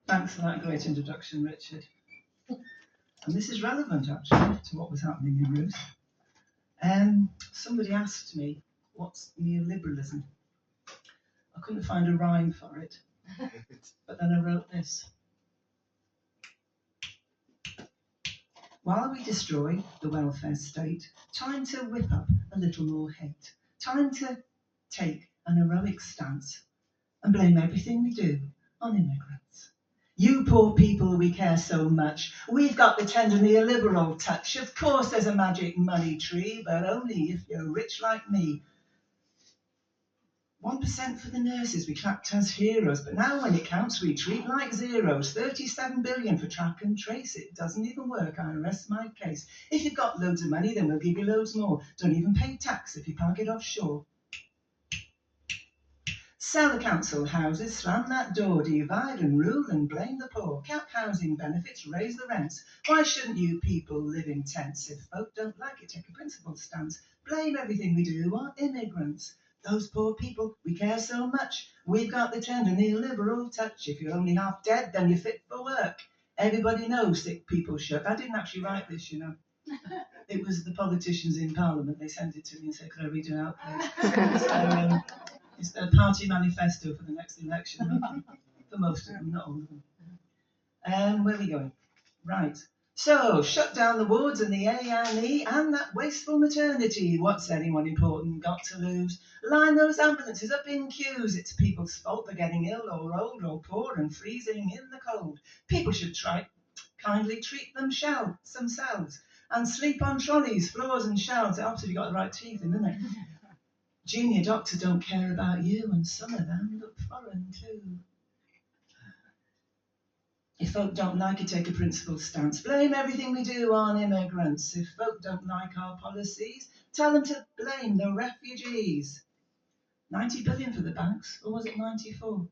Thanks for that great introduction, Richard. And this is relevant, actually, to what was happening in Ruth. Somebody asked me, what's neoliberalism? I couldn't find a rhyme for it, but then I wrote this. While we destroy the welfare state, time to whip up a little more hate. Time to take an heroic stance and blame everything we do on immigrants. You poor people we care so much, we've got the tender neoliberal touch. Of course there's a magic money tree, but only if you're rich like me. 1% for the nurses we clapped as heroes, but now when it counts we treat like zeros. 37 billion for track and trace, it doesn't even work, I rest my case. If you've got loads of money then we'll give you loads more. Don't even pay tax if you park it offshore. Sell the council houses, slam that door, divide and rule and blame the poor. Cap housing benefits, raise the rents. Why shouldn't you people live in tents? If folk don't like it, take a principled stance. Blame everything we do on immigrants. Those poor people, we care so much. We've got the tender neoliberal touch. If you're only half dead, then you're fit for work. Everybody knows sick people shook. I didn't actually write this, you know. It was the politicians in Parliament. They sent it to me and said, could I read it out, please? So, it's their party manifesto for the next election. For most of them, not all of them. Where are we going? Right. So, shut down the wards and the A&E and that wasteful maternity. What's anyone important got to lose? Line those ambulances up in queues. It's people's fault for getting ill or old or poor and freezing in the cold. People should kindly treat themselves and sleep on trolleys, floors and shelves. It helps if you've got the right teeth in, doesn't it? Junior doctors don't care about you, and some of them look foreign too. If folk don't like it, take a principled stance. Blame everything we do on immigrants. If folk don't like our policies, tell them to blame the refugees. 90 billion for the banks, or was it 94?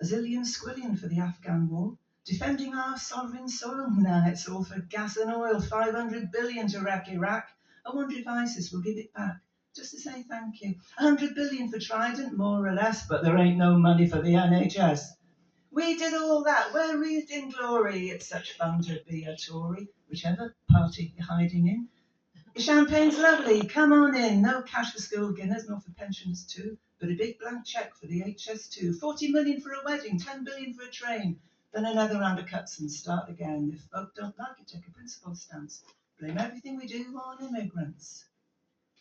A zillion squillion for the Afghan war. Defending our sovereign soil. Nah, it's all for gas and oil. 500 billion to wreck Iraq. I wonder if ISIS will give it back, just to say thank you. 100 billion for Trident, more or less, but there ain't no money for the NHS. We did all that, we're wreathed in glory. It's such fun to be a Tory, whichever party you're hiding in. The champagne's lovely, come on in. No cash for school dinners, nor for pensions too, but a big blank cheque for the HS2. 40 million for a wedding, 10 billion for a train. Then another round of cuts and start again. If folk don't like it, take a principled stance. Blame everything we do on immigrants.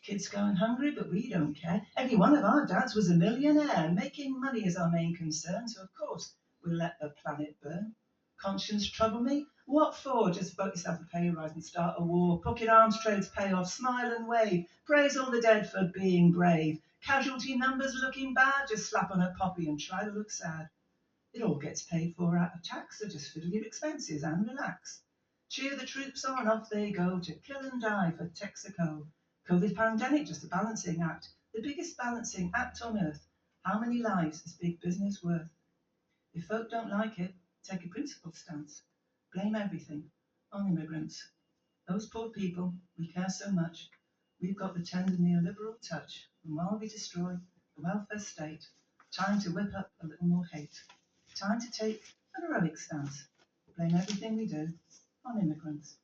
Kids going hungry, but we don't care. Every one of our dads was a millionaire. Making money is our main concern, so of course we'll let the planet burn. Conscience trouble me? What for? Just vote yourself a pay rise and start a war. Pocket arms trades pay off, smile and wave. Praise all the dead for being brave. Casualty numbers looking bad, just slap on a poppy and try to look sad. It all gets paid for out of tax, so just fiddle your expenses and relax. Cheer the troops on, off they go to kill and die for Texaco. COVID pandemic, just a balancing act. The biggest balancing act on earth. How many lives is big business worth? If folk don't like it, take a principled stance. Blame everything on immigrants. Those poor people, we care so much. We've got the tender neoliberal touch. And while we destroy the welfare state, time to whip up a little more hate. Time to take an heroic stance. Blame everything we do on immigrants.